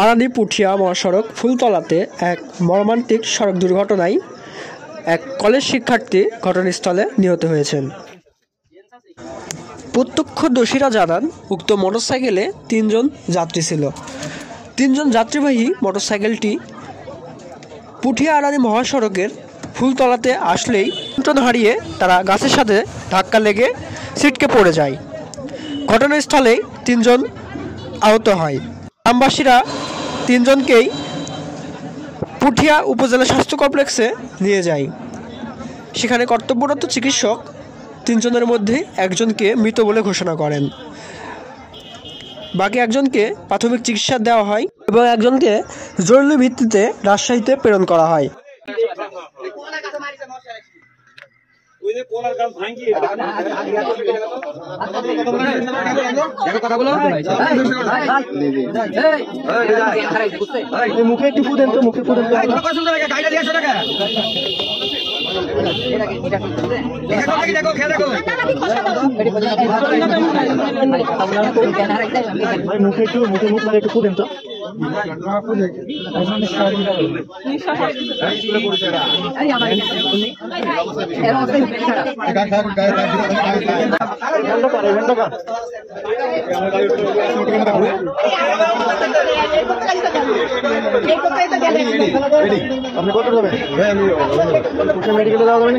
আরানি পুঠিয়া মহাসড়ক ফুলতলাতে এক মর্মান্তিক সড়ক দুর্ঘটনায় এক কলেজ শিক্ষার্থী ঘটনাস্থলে নিহত হয়েছেন। প্রত্যক্ষদর্শীরা জানান, উক্ত মোটরসাইকেলে ৩ জন যাত্রী ছিল। ৩ জন যাত্রীবাহী মোটরসাইকেলটি পুঠিয়া আরানি মহাসড়কের ফুলতলাতে আসলেই নিয়ন্ত্রণ হারিয়ে তারা গাছের সাথে ধাক্কা লেগে ছিটকে পড়ে যায়। ঘটনাস্থলেই ৩ জন আহত হয়। গ্রামবাসীরা ৩ জনকেই পুঠিয়া উপজেলা স্বাস্থ্য কমপ্লেক্সে নিয়ে যায়। সেখানে কর্তব্যরত চিকিৎসক ৩ জনের মধ্যে একজনকে মৃত বলে ঘোষণা করেন। বাকি একজনকে প্রাথমিক চিকিৎসা দেওয়া হয় এবং একজনকে জরুরি ভিত্তিতে রাজশাহীতে প্রেরণ করা হয়। মুখে একটু ফুদেন তো, মুখে ফুদেন তো। মুখে একটু ফুদেন তো। আপনি কত যাবেন? মেডিকেলে যাওয়া যাবে না?